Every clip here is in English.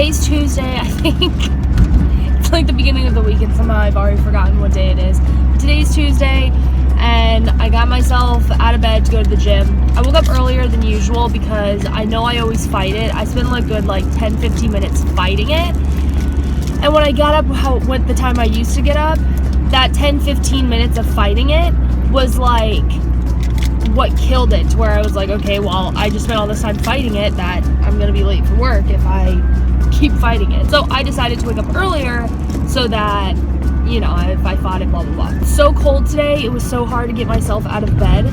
today's Tuesday. I think it's like the beginning of the week and somehow I've already forgotten what day it is. But today's Tuesday and I got myself out of bed to go to the gym. I woke up earlier than usual because I know I always fight it. I spend like good like 10-15 minutes fighting it. And when I got up with the time I used to get up, that 10-15 minutes of fighting it was like what killed it, to where I was like, okay, well, I just spent all this time fighting it that I'm gonna be late for work if I keep fighting it. So I decided to wake up earlier so that, you know, if I fought it, blah blah blah. It's so cold today, it was so hard to get myself out of bed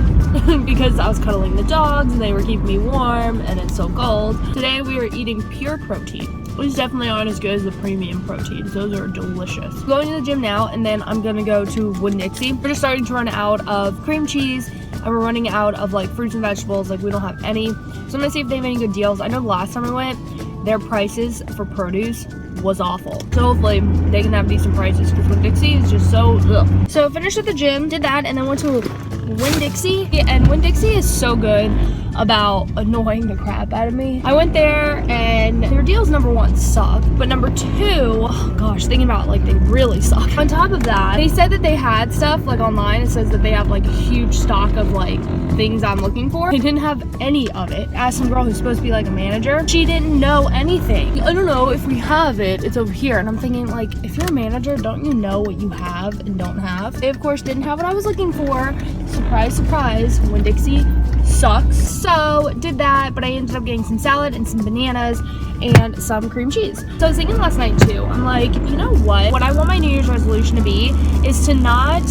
because I was cuddling the dogs and they were keeping me warm and it's so cold. Today we are eating pure protein, which definitely aren't as good as the premium proteins. Those are delicious. I'm going to the gym now and then I'm gonna go to Winn-Dixie. We're just starting to run out of cream cheese and we're running out of like fruits and vegetables. Like we don't have any. So I'm gonna see if they have any good deals. I know the last time I went, their prices for produce was awful. So hopefully they can have decent prices because Winn-Dixie is just so ugh. So I finished at the gym, did that, and then went to Winn-Dixie. And Winn-Dixie is so good about annoying the crap out of me. I went there and their deals, number one, suck, but number two, oh gosh, thinking about like they really suck. On top of that, they said that they had stuff like online. It says that they have like a huge stock of like things I'm looking for. They didn't have any of it. Asked some girl who's supposed to be like a manager. She didn't know anything. I don't know if we have it. It's over here. And I'm thinking like, if you're a manager, don't you know what you have and don't have? They of course didn't have what I was looking for. Surprise, surprise. Winn-Dixie sucks. So did that, but I ended up getting some salad and some bananas and some cream cheese. So I was thinking last night too, I'm like, you know what I want my New Year's resolution to be is to not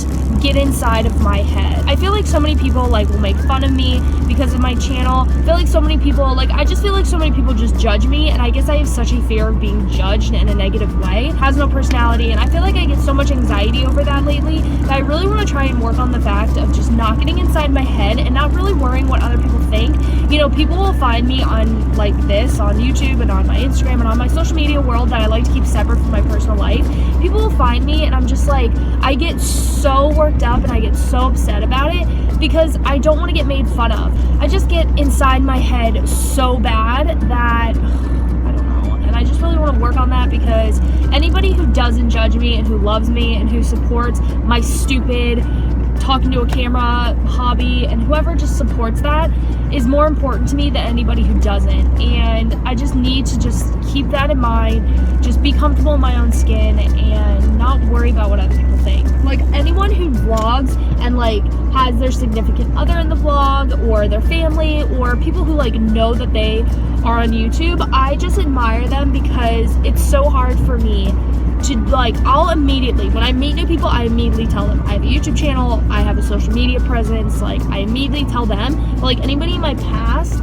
get inside of my head. I feel like so many people like will make fun of me because of my channel. I feel like so many people, like I just feel like so many people just judge me, and I guess I have such a fear of being judged in a negative way. It has no personality, and I feel like I get so much anxiety over that lately that I really want to try and work on the fact of just not getting inside my head and not really worrying what other people think. You know, people will find me on like this on YouTube and on my Instagram and on my social media world that I like to keep separate from my personal life. People will find me and I'm just like, I get so worked up and I get so upset about it because I don't want to get made fun of. I just get inside my head so bad that I don't know, and I just really want to work on that because anybody who doesn't judge me and who loves me and who supports my stupid talking to a camera hobby and whoever just supports that is more important to me than anybody who doesn't. And I just need to just keep that in mind, just be comfortable in my own skin and not worry about what other people think. Like anyone who vlogs and like has their significant other in the vlog or their family or people who like know that they are on YouTube, I just admire them because it's so hard for me to like, I'll immediately, when I meet new people, I immediately tell them I have a YouTube channel, I have a social media presence, like I immediately tell them. But like anybody in my past,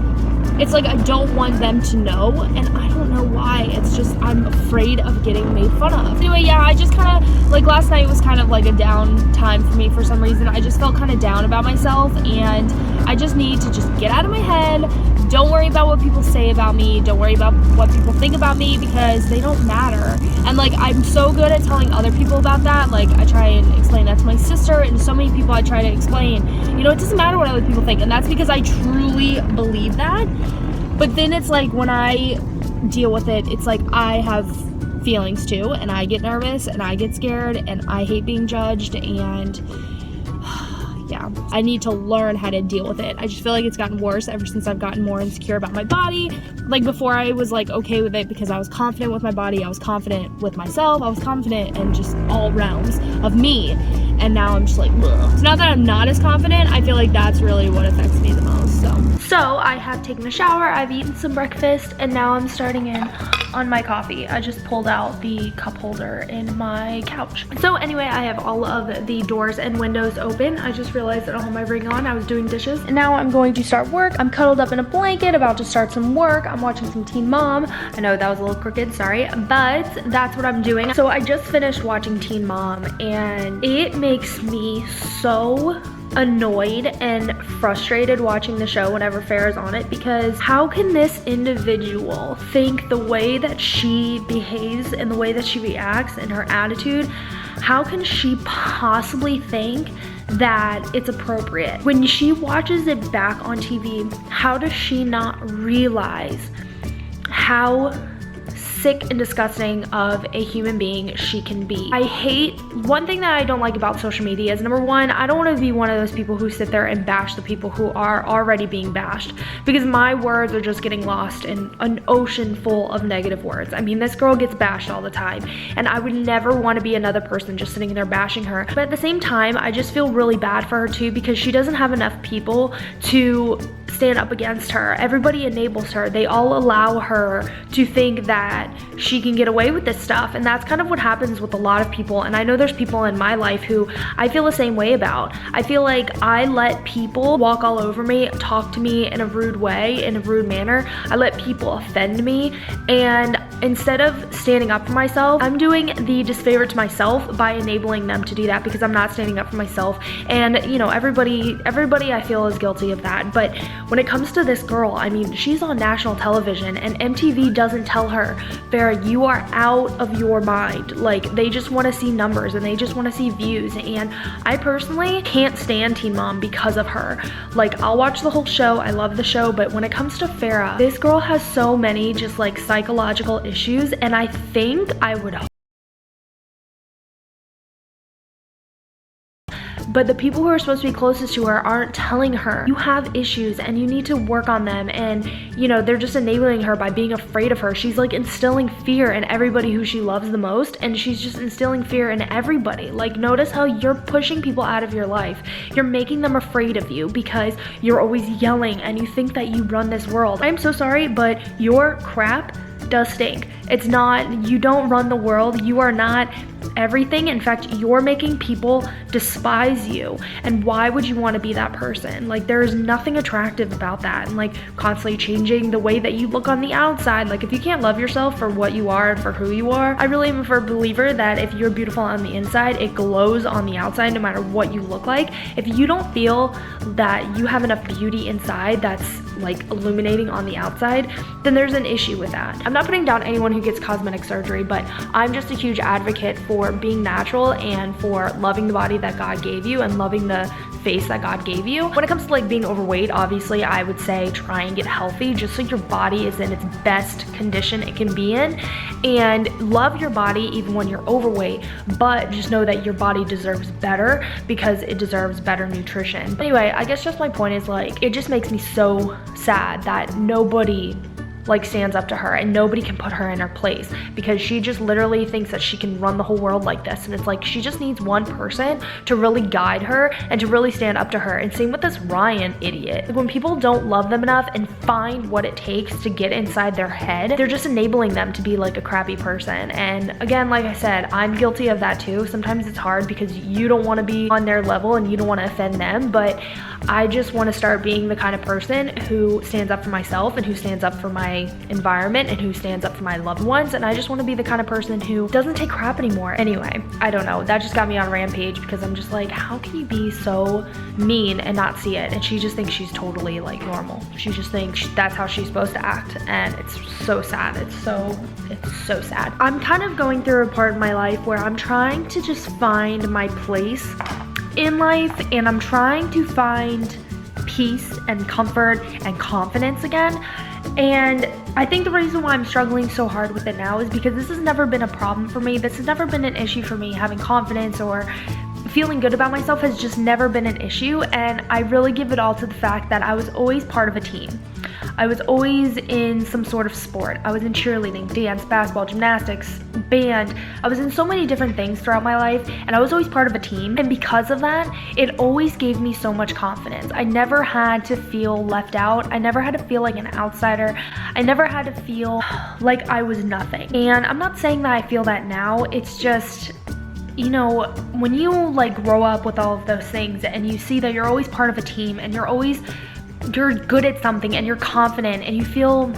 it's like I don't want them to know, and I don't know why. It's just I'm afraid of getting made fun of. Anyway, yeah, I just kind of like last night was kind of like a down time for me for some reason. I just felt kind of down about myself, and I just need to just get out of my head. Don't worry about what people say about me. Don't worry about what people think about me because they don't matter. And like I'm so good at telling other people about that. Like I try and explain that to my sister and so many people I try to explain, you know, it doesn't matter what other people think, and that's because I truly believe that. But then it's like when I deal with it, it's like I have feelings too, and I get nervous and I get scared and I hate being judged, and yeah, I need to learn how to deal with it. I just feel like it's gotten worse ever since I've gotten more insecure about my body. Like before I was like okay with it because I was confident with my body, I was confident with myself, I was confident in just all realms of me, and now I'm just like ugh. So now that I'm not as confident, I feel like that's really what affects me the most. So I have taken a shower, I've eaten some breakfast, and now I'm starting in on my coffee. I just pulled out the cup holder in my couch. So anyway, I have all of the doors and windows open. I just realized I don't have my ring on. I was doing dishes, and now I'm going to start work. I'm cuddled up in a blanket, about to start some work. I'm watching some Teen Mom. I know that was a little crooked, sorry, but that's what I'm doing. So I just finished watching Teen Mom, and it makes me so annoyed and frustrated watching the show whenever Farrah's on it, because how can this individual think the way that she behaves and the way that she reacts and her attitude, how can she possibly think that it's appropriate? When she watches it back on TV, how does she not realize how sick and disgusting of a human being she can be. I hate, one thing that I don't like about social media is, number one, I don't want to be one of those people who sit there and bash the people who are already being bashed, because my words are just getting lost in an ocean full of negative words. I mean, this girl gets bashed all the time, and I would never want to be another person just sitting there bashing her. But at the same time, I just feel really bad for her too, because she doesn't have enough people to stand up against her. Everybody enables her. They all allow her to think that she can get away with this stuff, and that's kind of what happens with a lot of people. And I know there's people in my life who I feel the same way about. I feel like I let people walk all over me, talk to me in a rude way, in a rude manner. I let people offend me, and instead of standing up for myself, I'm doing the disfavor to myself by enabling them to do that, because I'm not standing up for myself. And you know, everybody I feel is guilty of that. But when it comes to this girl, I mean, she's on national television, and MTV doesn't tell her, Farrah, you are out of your mind. Like, they just want to see numbers, and they just want to see views. And I personally can't stand Teen Mom because of her. Like, I'll watch the whole show, I love the show, but when it comes to Farrah, this girl has so many just like psychological issues, and I think I would, but the people who are supposed to be closest to her aren't telling her, you have issues and you need to work on them. And you know, they're just enabling her by being afraid of her. She's like instilling fear in everybody who she loves the most, and she's just instilling fear in everybody. Like, notice how you're pushing people out of your life. You're making them afraid of you because you're always yelling and you think that you run this world. I'm so sorry, but your crap does stink. It's not, you don't run the world. You are not everything. In fact, you're making people despise you. And why would you want to be that person? Like, there's nothing attractive about that. And like, constantly changing the way that you look on the outside. Like, if you can't love yourself for what you are and for who you are, I really am a firm believer that if you're beautiful on the inside, it glows on the outside no matter what you look like. If you don't feel that you have enough beauty inside that's like illuminating on the outside, then there's an issue with that. I'm not putting down anyone who gets cosmetic surgery, but I'm just a huge advocate for being natural and for loving the body that God gave you and loving the face that God gave you. When it comes to like being overweight, obviously I would say try and get healthy just so your body is in its best condition it can be in, and love your body even when you're overweight, but just know that your body deserves better because it deserves better nutrition. But anyway, I guess just my point is, like, it just makes me so sad that nobody like stands up to her and nobody can put her in her place, because she just literally thinks that she can run the whole world like this. And it's like, she just needs one person to really guide her and to really stand up to her. And same with this Ryan idiot. When people don't love them enough and find what it takes to get inside their head, they're just enabling them to be like a crappy person. And again, like I said, I'm guilty of that too. Sometimes it's hard because you don't want to be on their level and you don't want to offend them, but I just want to start being the kind of person who stands up for myself and who stands up for my environment and who stands up for my loved ones. And I just want to be the kind of person who doesn't take crap anymore. Anyway, I don't know, that just got me on a rampage, because I'm just like, how can you be so mean and not see it? And she just thinks she's totally like normal. She just thinks that's how she's supposed to act, and it's so sad. It's so sad. I'm kind of going through a part in my life where I'm trying to just find my place in life, and I'm trying to find peace and comfort and confidence again. And I think the reason why I'm struggling so hard with it now is because this has never been a problem for me. This has never been an issue for me. Having confidence or feeling good about myself has just never been an issue. And I really give it all to the fact that I was always part of a team. I was always in some sort of sport. I was in cheerleading, dance, basketball, gymnastics, band. I was in so many different things throughout my life, and I was always part of a team. And because of that, it always gave me so much confidence. I never had to feel left out. I never had to feel like an outsider. I never had to feel like I was nothing. And I'm not saying that I feel that now. It's just, you know, when you like grow up with all of those things and you see that you're always part of a team and you're good at something and you're confident and you feel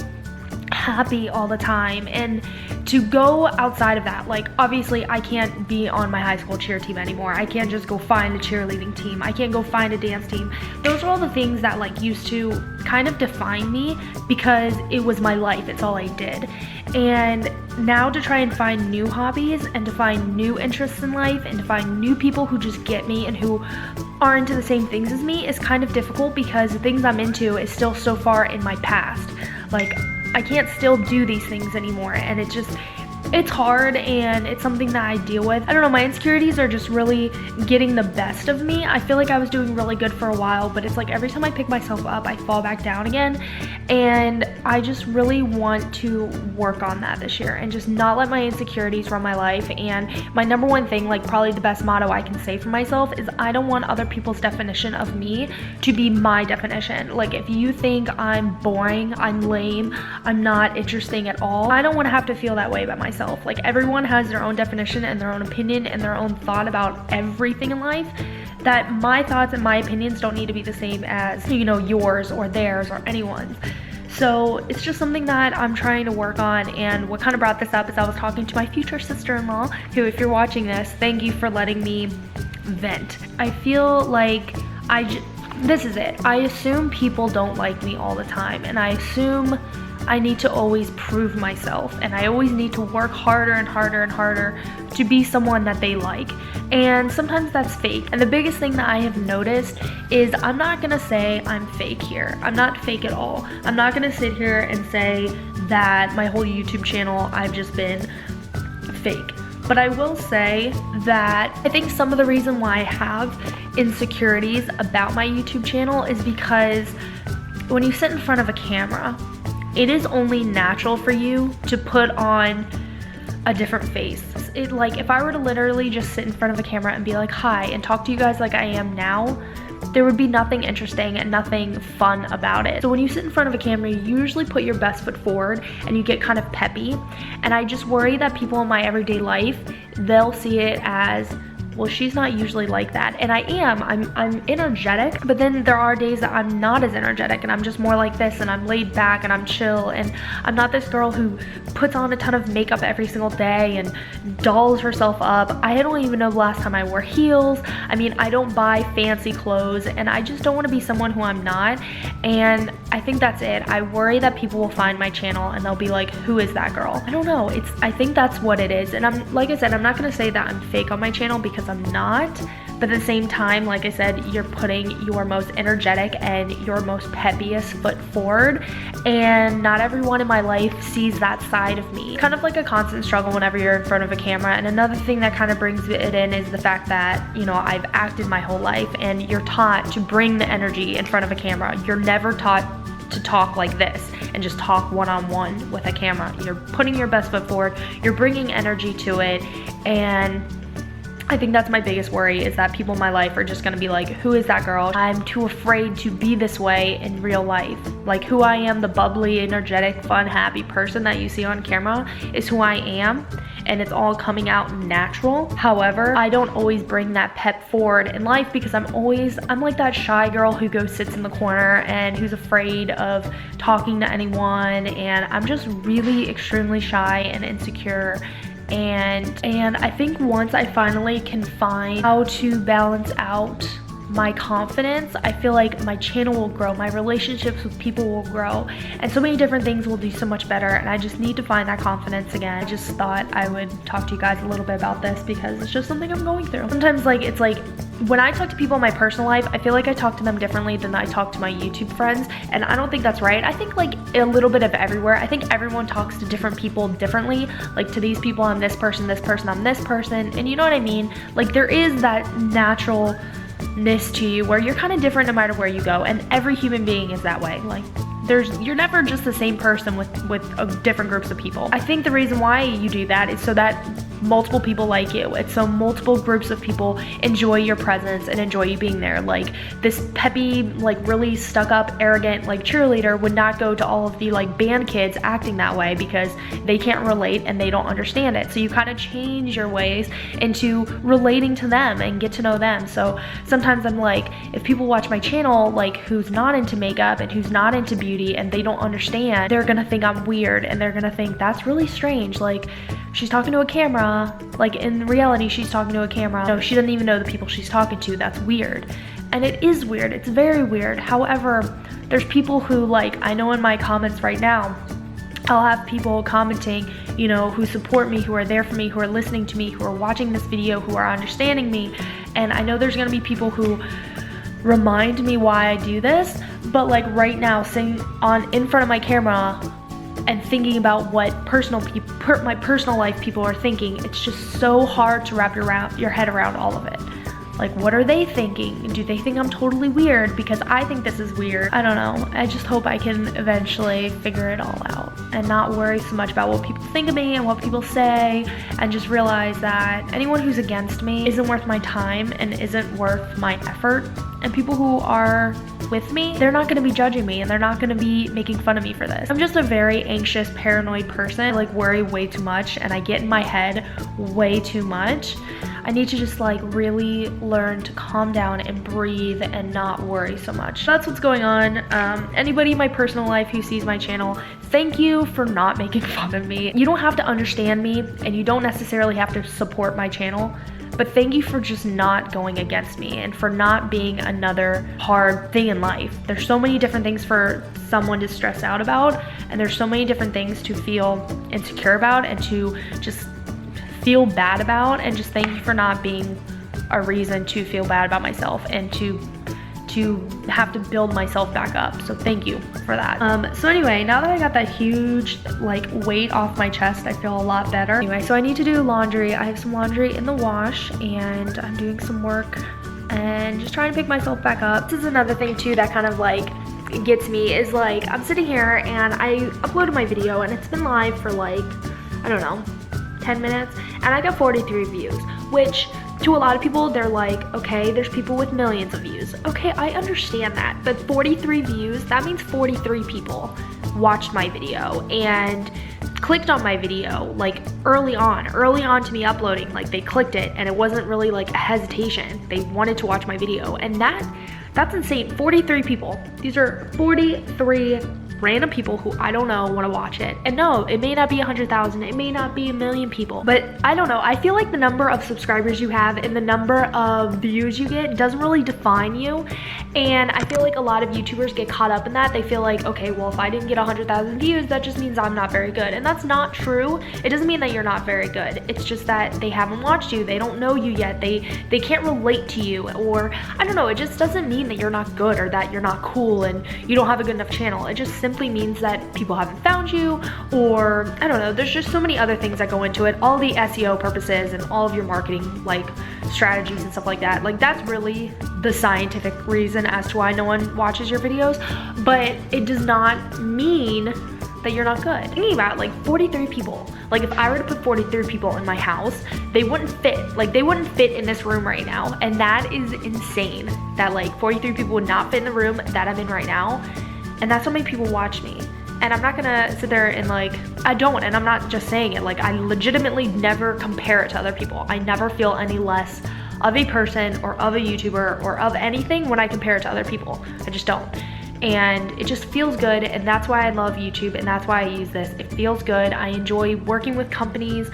happy all the time, and to go outside of that, like obviously I can't be on my high school cheer team anymore. I can't just go find a cheerleading team. I can't go find a dance team. Those are all the things that like used to kind of define me because it was my life. It's all I did. And now to try and find new hobbies and to find new interests in life and to find new people who just get me and who are into the same things as me is kind of difficult, because the things I'm into is still so far in my past. Like, can't still do these things anymore, and it's hard, and it's something that I deal with. I don't know, my insecurities are just really getting the best of me. I feel like I was doing really good for a while, but it's like every time I pick myself up, I fall back down again. And I just really want to work on that this year and just not let my insecurities run my life. And my number one thing, like probably the best motto I can say for myself, is I don't want other people's definition of me to be my definition. Like if you think I'm boring, I'm lame, I'm not interesting at all, I don't want to have to feel that way about myself. Like everyone has their own definition and their own opinion and their own thought about everything in life, that my thoughts and my opinions don't need to be the same as, you know, yours or theirs or anyone's. So it's just something that I'm trying to work on. And what kind of brought this up is I was talking to my future sister-in-law, who, if you're watching this, thank you for letting me vent. I feel like this is it. I assume people don't like me all the time, and I assume I need to always prove myself, and I always need to work harder and harder and harder to be someone that they like. And sometimes that's fake. And the biggest thing that I have noticed is I'm not gonna say I'm fake here. I'm not fake at all. I'm not gonna sit here and say that my whole YouTube channel I've just been fake. But I will say that I think some of the reason why I have insecurities about my YouTube channel is because when you sit in front of a camera, it is only natural for you to put on a different face. Like if I were to literally just sit in front of a camera and be like, hi, and talk to you guys like I am now, there would be nothing interesting and nothing fun about it. So when you sit in front of a camera, you usually put your best foot forward and you get kind of peppy. And I just worry that people in my everyday life, they'll see it as, well, she's not usually like that. And I am. I'm energetic, but then there are days that I'm not as energetic and I'm just more like this, and I'm laid back and I'm chill, and I'm not this girl who puts on a ton of makeup every single day and dolls herself up. I don't even know the last time I wore heels. I mean, I don't buy fancy clothes, and I just don't want to be someone who I'm not. And I think that's it. I worry that people will find my channel and they'll be like, who is that girl? I don't know. I think that's what it is. And I'm, like I said, I'm not gonna say that I'm fake on my channel, because I'm not. But at the same time, like I said, you're putting your most energetic and your most peppiest foot forward, and not everyone in my life sees that side of me. It's kind of like a constant struggle whenever you're in front of a camera. And another thing that kind of brings it in is the fact that, you know, I've acted my whole life, and you're taught to bring the energy in front of a camera. You're never taught to talk like this and just talk one-on-one with a camera. You're putting your best foot forward, you're bringing energy to it, and I think that's my biggest worry, is that people in my life are just gonna be like, who is that girl? I'm too afraid to be this way in real life. Like, who I am, the bubbly, energetic, fun, happy person that you see on camera, is who I am, and it's all coming out natural. However, I don't always bring that pep forward in life, because I'm like that shy girl who sits in the corner and who's afraid of talking to anyone, and I'm just really extremely shy and insecure. And I think once I finally can find how to balance out my confidence, I feel like my channel will grow, my relationships with people will grow, and so many different things will do so much better. And I just need to find that confidence again. I just thought I would talk to you guys a little bit about this, because it's just something I'm going through. Sometimes, like, it's like when I talk to people in my personal life, I feel like I talk to them differently than I talk to my YouTube friends, and I don't think that's right. I think like a little bit of everywhere. I think everyone talks to different people differently. Like, to these people I'm this person, I'm this person, and you know what I mean? Like, there is that naturalness to you where you're kind of different no matter where you go, and every human being is that way. Like, you're never just the same person with different groups of people. I think the reason why you do that is so that multiple people like you. It's so multiple groups of people enjoy your presence and enjoy you being there. Like, this peppy, like really stuck up, arrogant, like cheerleader would not go to all of the like band kids acting that way, because they can't relate and they don't understand it. So you kind of change your ways into relating to them and get to know them. So sometimes I'm like, if people watch my channel, like who's not into makeup and who's not into beauty, and they don't understand, they're gonna think I'm weird, and they're gonna think that's really strange. Like, she's talking to a camera. Like, in reality, she's talking to a camera. No, she doesn't even know the people she's talking to. That's weird. And it is weird. It's very weird. However, there's people who, like, I know in my comments right now, I'll have people commenting, you know, who support me, who are there for me, who are listening to me, who are watching this video, who are understanding me. And I know there's gonna be people who remind me why I do this, but like right now, sitting in front of my camera, and thinking about what my personal life people are thinking. It's just so hard to wrap your head around all of it. Like, what are they thinking? Do they think I'm totally weird because I think this is weird? I don't know. I just hope I can eventually figure it all out and not worry so much about what people think of me and what people say, and just realize that anyone who's against me isn't worth my time and isn't worth my effort. And people who are with me, they're not gonna be judging me and they're not gonna be making fun of me for this. I'm just a very anxious, paranoid person. I like worry way too much and I get in my head way too much. I need to just like really learn to calm down and breathe and not worry so much. That's what's going on. Anybody in my personal life who sees my channel, thank you for not making fun of me. You don't have to understand me and you don't necessarily have to support my channel, but thank you for just not going against me and for not being another hard thing in life. There's so many different things for someone to stress out about, and there's so many different things to feel insecure about and to just feel bad about, and just thank you for not being a reason to feel bad about myself and to have to build myself back up. So thank you for that. So anyway, now that I got that huge like weight off my chest, I feel a lot better. Anyway, so I need to do laundry. I have some laundry in the wash and I'm doing some work and just trying to pick myself back up. This is another thing too that kind of like gets me, is like I'm sitting here and I uploaded my video and it's been live for like, I don't know, 10 minutes, and I got 43 views, which to a lot of people, they're like, okay, there's people with millions of views. Okay, I understand that, but 43 views, that means 43 people watched my video and clicked on my video like early on to me uploading. Like they clicked it and it wasn't really like a hesitation. They wanted to watch my video, and that's insane. 43 people. These are 43 random people who I don't know want to watch it. And no, it may not be 100,000, it may not be 1 million people, but I don't know. I feel like the number of subscribers you have and the number of views you get doesn't really define you. And I feel like a lot of YouTubers get caught up in that. They feel like, okay, well, if I didn't get 100,000 views, that just means I'm not very good. And that's not true. It doesn't mean that you're not very good. It's just that they haven't watched you. They don't know you yet. They can't relate to you, or I don't know. It just doesn't mean that you're not good or that you're not cool and you don't have a good enough channel. It just simply means that people haven't found you, or I don't know. There's just so many other things that go into it. All the SEO purposes and all of your marketing like strategies and stuff like that. Like that's really the scientific reason as to why no one watches your videos, but it does not mean that you're not good. Thinking about like 43 people. Like if I were to put 43 people in my house, they wouldn't fit. Like they wouldn't fit in this room right now. And that is insane that like 43 people would not fit in the room that I'm in right now. And that's how many people watch me. And I'm not gonna sit there and like, I don't, and I'm not just saying it, like I legitimately never compare it to other people. I never feel any less of a person or of a YouTuber or of anything when I compare it to other people. I just don't. And it just feels good, and that's why I love YouTube, and that's why I use this. It feels good. I enjoy working with companies.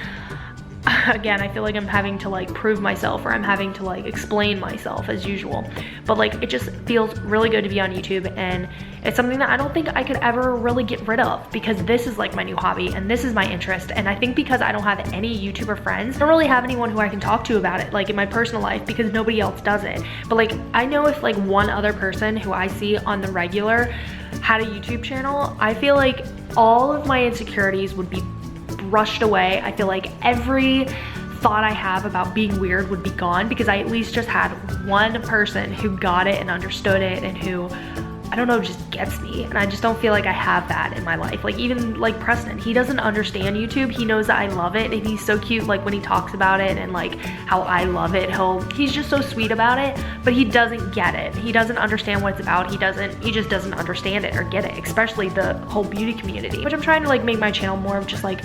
Again, I feel like I'm having to like prove myself, or I'm having to like explain myself as usual, but like it just feels really good to be on YouTube, and it's something that I don't think I could ever really get rid of, because this is like my new hobby and this is my interest. And I think because I don't have any YouTuber friends, I don't really have anyone who I can talk to about it like in my personal life, because nobody else does it. But like I know if like one other person who I see on the regular had a YouTube channel, I feel like all of my insecurities would be brushed away. I feel like every thought I have about being weird would be gone, because I at least just had one person who got it and understood it, and who, I don't know, just gets me. And I just don't feel like I have that in my life. Like even like Preston, he doesn't understand YouTube. He knows that I love it, and he's so cute like when he talks about it and like how I love it. He's just so sweet about it, but he doesn't get it. He doesn't understand what it's about. He just doesn't understand it or get it, especially the whole beauty community, which I'm trying to like make my channel more of just like,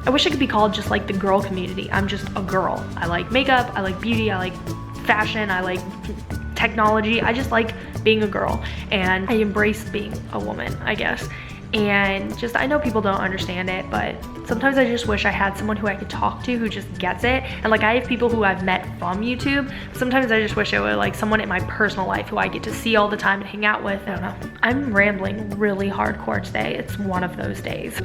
I wish it could be called just like the girl community. I'm just a girl. I like makeup, I like beauty, I like fashion, I like technology. I just like being a girl, and I embrace being a woman, I guess. And just, I know people don't understand it, but sometimes I just wish I had someone who I could talk to who just gets it. And like I have people who I've met from YouTube. Sometimes I just wish it were like someone in my personal life who I get to see all the time and hang out with. I don't know. I'm rambling really hardcore today. It's one of those days.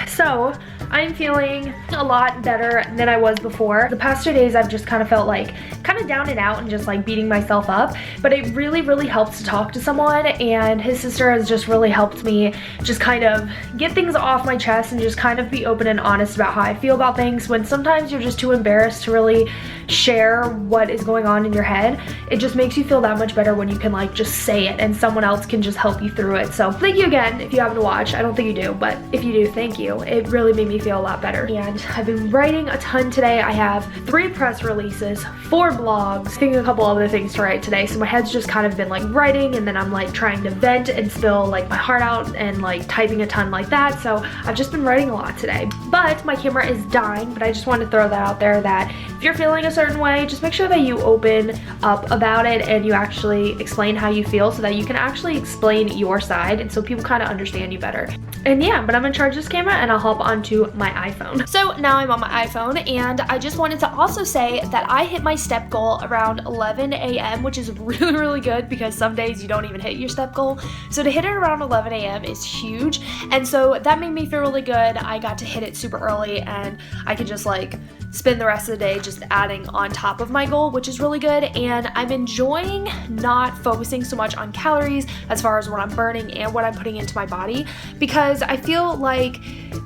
So I'm feeling a lot better than I was before. The past 2 days I've just kind of felt like kind of down and out and just like beating myself up. But it really, really helps to talk to someone, and his sister has just really helped me just kind of get things off my chest and just kind of be open and honest about how I feel about things, when sometimes you're just too embarrassed to really share what is going on in your head. It just makes you feel that much better when you can like just say it and someone else can just help you through it. So thank you again if you happen to watch. I don't think you do, but if you do, thank you. It really made me feel a lot better. And I've been writing a ton today. I have 3 press releases, 4 blogs, I think a couple other things to write today. So my head's just kind of been like writing, and then I'm like trying to vent and spill like my heart out and like typing a ton like that. So I've just been writing a lot today. But my camera is dying, but I just wanted to throw that out there that if you're feeling a certain way, just make sure that you open up about it and you actually explain how you feel so that you can actually explain your side, and so people kind of understand you better. And yeah, but I'm gonna charge this camera and I'll hop onto my iPhone. So now I'm on my iPhone, and I just wanted to also say that I hit my step goal around 11 a.m., which is really good because some days you don't even hit your step goal. So to hit it around 11 a.m. is huge, and so that made me feel really good. I got to hit it super early, and I could just like spend the rest of the day just adding on top of my goal, which is really good. And I'm enjoying not focusing so much on calories as far as what I'm burning and what I'm putting into my body, because I feel like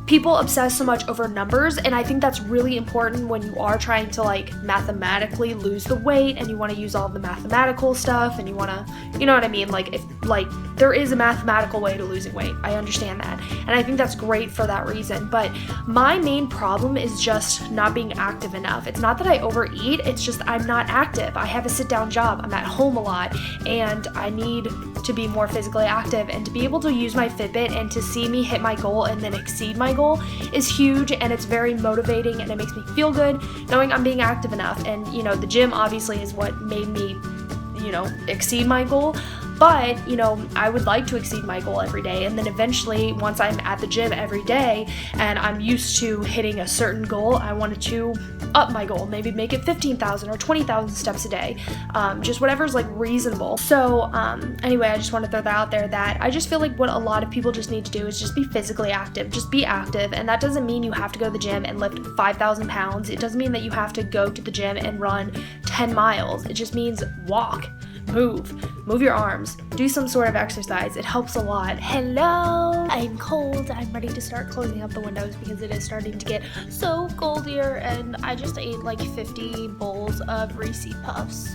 people obsess so much over numbers, and I think that's really important when you are trying to like mathematically lose the weight and you want to use all the mathematical stuff and you want to, you know what I mean, like if like there is a mathematical way to losing weight. I understand that, and I think that's great for that reason. But my main problem is just not being active enough. It's not that I overeat, it's just I'm not active. I have a sit-down job, I'm at home a lot, and I need to be more physically active, and to be able to use my Fitbit and to see me hit my goal and then exceed my goal is huge, and it's very motivating, and it makes me feel good knowing I'm being active enough. And you know, the gym obviously is what made me, you know, exceed my goal. But, you know, I would like to exceed my goal every day, and then eventually once I'm at the gym every day and I'm used to hitting a certain goal, I wanted to up my goal, maybe make it 15,000 or 20,000 steps a day, just whatever's like reasonable. So anyway, I just want to throw that out there that I just feel like what a lot of people just need to do is just be physically active, just be active. And that doesn't mean you have to go to the gym and lift 5,000 pounds. It doesn't mean that you have to go to the gym and run 10 miles. It just means walk. Move your arms, do some sort of exercise. It helps a lot. Hello, I'm cold. I'm ready to start closing up the windows because it is starting to get so cold here, and I just ate like 50 bowls of Reese's Puffs.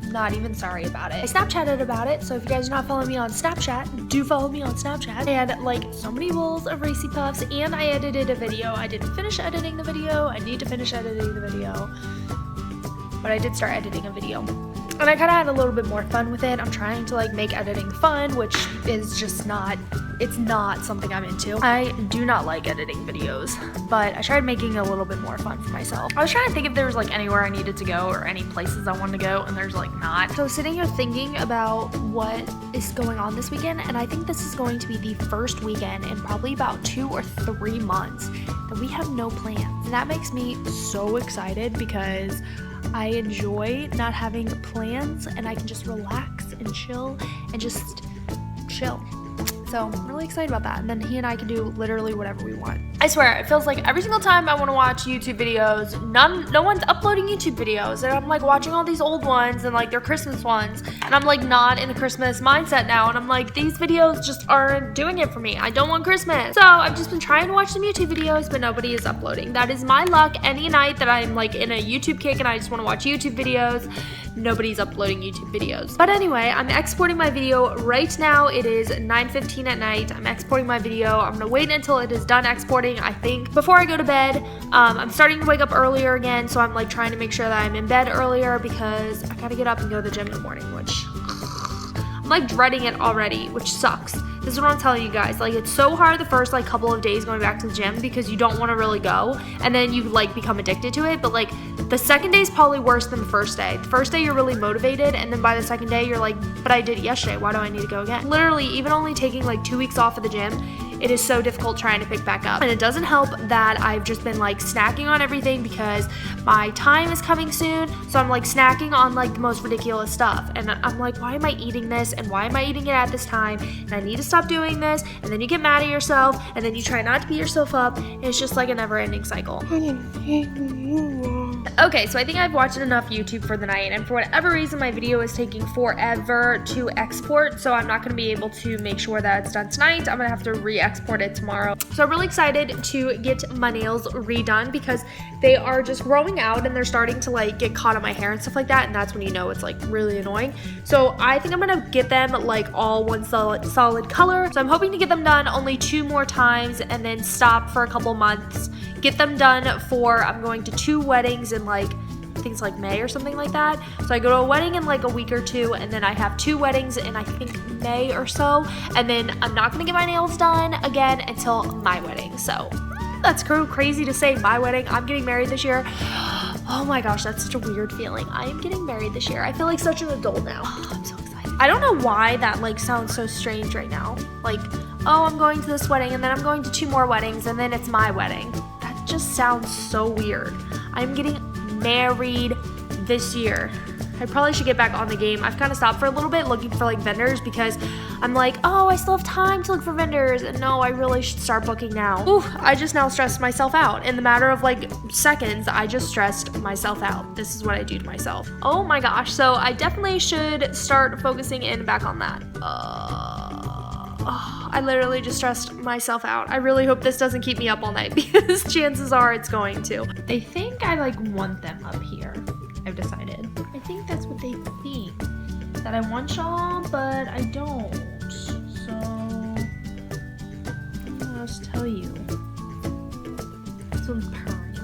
Not even sorry about it. I Snapchatted about it, so if you guys are not following me on Snapchat, do follow me on Snapchat. I had like so many bowls of Reese's Puffs, and I edited a video. I didn't finish editing the video. I need to finish editing the video, but I did start editing a video. And I kind of had a little bit more fun with it. I'm trying to like make editing fun, which is just not, it's not something I'm into. I do not like editing videos, but I tried making it a little bit more fun for myself. I was trying to think if there was like anywhere I needed to go or any places I wanted to go, and there's like not. So sitting here thinking about what is going on this weekend, and I think this is going to be the first weekend in probably about 2 or 3 months that we have no plans. And that makes me so excited because I enjoy not having plans, and I can just relax and chill and just chill. So I'm really excited about that. And then he and I can do literally whatever we want. I swear, it feels like every single time I want to watch YouTube videos, no one's uploading YouTube videos. And I'm like watching all these old ones and like they're Christmas ones. And I'm like not in the Christmas mindset now. And I'm like, these videos just aren't doing it for me. I don't want Christmas. So I've just been trying to watch some YouTube videos, but nobody is uploading. That is my luck. Any night that I'm like in a YouTube kick and I just want to watch YouTube videos, nobody's uploading YouTube videos. But anyway, I'm exporting my video right now. It is 9:15 at night. I'm exporting my video. I'm gonna wait until it is done exporting, I think, before I go to bed. I'm starting to wake up earlier again, so I'm like trying to make sure that I'm in bed earlier because I gotta get up and go to the gym in the morning, which I'm like dreading it already, which sucks. This is what I'm telling you guys. Like, it's so hard the first like couple of days going back to the gym because you don't want to really go, and then you like become addicted to it. But like the second day is probably worse than the first day. The first day you're really motivated, and then by the second day you're like, but I did it yesterday, why do I need to go again? Literally, even only taking like 2 weeks off of the gym, it is so difficult trying to pick back up. And it doesn't help that I've just been like snacking on everything because my time is coming soon. So I'm like snacking on like the most ridiculous stuff. And I'm like, why am I eating this? And why am I eating it at this time? And I need to stop doing this. And then you get mad at yourself, and then you try not to beat yourself up. And it's just like a never ending cycle. Okay, so I think I've watched enough YouTube for the night, and for whatever reason my video is taking forever to export, so I'm not going to be able to make sure that it's done tonight. I'm going to have to re-export it tomorrow. So I'm really excited to get my nails redone because they are just growing out and they're starting to like get caught on my hair and stuff like that, and that's when you know it's like really annoying. So I think I'm going to get them like all one solid color. So I'm hoping to get them done only 2 more times and then stop for a couple months. Get them done for, I'm going to 2 weddings in like, I think it's like May or something like that. So I go to a wedding in like a week or 2, and then I have 2 weddings in I think May or so. And then I'm not gonna get my nails done again until my wedding. So that's crazy to say, my wedding. I'm getting married this year. Oh my gosh, that's such a weird feeling. I am getting married this year. I feel like such an adult now. Oh, I'm so excited. I don't know why that like sounds so strange right now. Like, oh, I'm going to this wedding and then I'm going to 2 more weddings and then it's my wedding. Just sounds so weird. I'm getting married this year. I probably should get back on the game. I've kind of stopped for a little bit looking for like vendors because I'm like, oh, I still have time to look for vendors, and no, I really should start booking now. Ooh, I just now stressed myself out. In the matter of like seconds, I just stressed myself out. This is what I do to myself. Oh my gosh, so I definitely should start focusing in back on that. Oh, I literally just stressed myself out. I really hope this doesn't keep me up all night because chances are it's going to. They think I like want them up here. I've decided. I think that's what they think. That I want y'all, but I don't. So, I'll just tell you. This one's purring.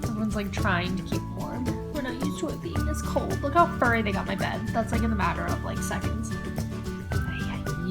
Everyone's like trying to keep warm. We're not used to it being this cold. Look how furry they got my bed. That's like in the matter of like seconds.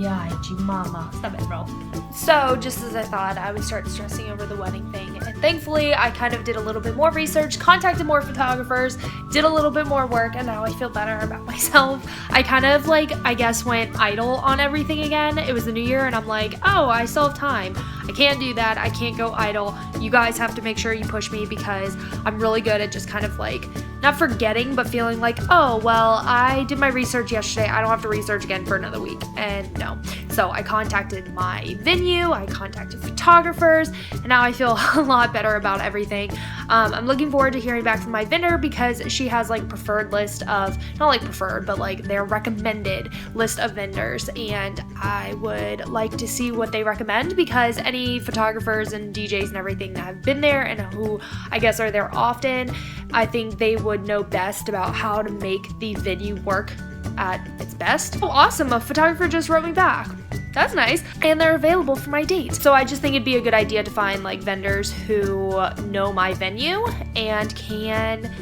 Ay, mama. Stop it, bro. So, just as I thought, I would start stressing over the wedding thing. And thankfully, I kind of did a little bit more research, contacted more photographers, did a little bit more work, and now I feel better about myself. I kind of like, I guess, went idle on everything again. It was the new year, and I'm like, oh, I still have time. I can't do that. I can't go idle. You guys have to make sure you push me because I'm really good at just kind of like, not forgetting, but feeling like, oh, well, I did my research yesterday. I don't have to research again for another week. And no. So I contacted my venue, I contacted photographers, and now I feel a lot better about everything. I'm looking forward to hearing back from my vendor because she has like preferred list of, not like preferred, but like their recommended list of vendors. And I would like to see what they recommend because any photographers and DJs and everything that have been there and who I guess are there often, I think they would know best about how to make the venue work at its best. Oh, awesome, a photographer just wrote me back. That's nice. And they're available for my date. So I just think it'd be a good idea to find like vendors who know my venue and can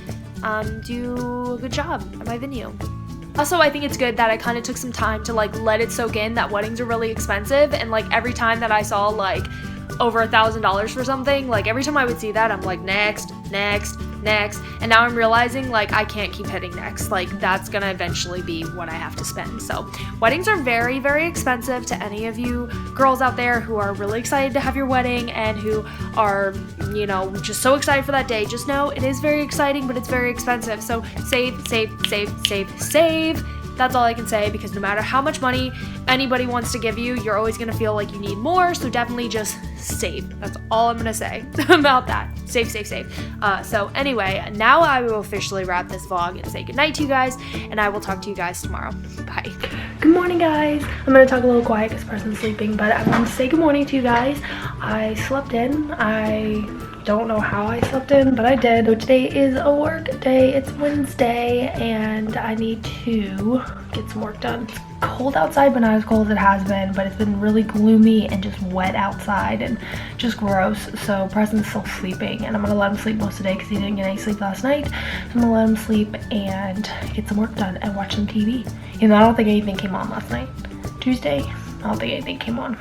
do a good job at my venue. Also, I think it's good that I kind of took some time to like let it soak in that weddings are really expensive, and like every time that I saw like over $1,000 for something, like every time I would see that, I'm like next, and now I'm realizing like I can't keep hitting next. Like that's gonna eventually be what I have to spend. So weddings are very, very expensive. To any of you girls out there who are really excited to have your wedding and who are, you know, just so excited for that day, just know it is very exciting, but it's very expensive. So save. That's all I can say, because no matter how much money anybody wants to give you, you're always going to feel like you need more. So definitely just save. That's all I'm going to say about that. Save. So anyway, now I will officially wrap this vlog and say goodnight to you guys, and I will talk to you guys tomorrow. Bye. Good morning, guys. I'm going to talk a little quiet because Preston's sleeping, but I want to say good morning to you guys. I slept in. I don't know how I slept in, but I did. So today is a work day. It's Wednesday and I need to get some work done. It's cold outside, but not as cold as it has been, but it's been really gloomy and just wet outside and just gross. So Preston's still sleeping, and I'm gonna let him sleep most of the day because he didn't get any sleep last night. So I'm gonna let him sleep and get some work done and watch some TV. You know, I don't think anything came on last night. Tuesday, I don't think anything came on.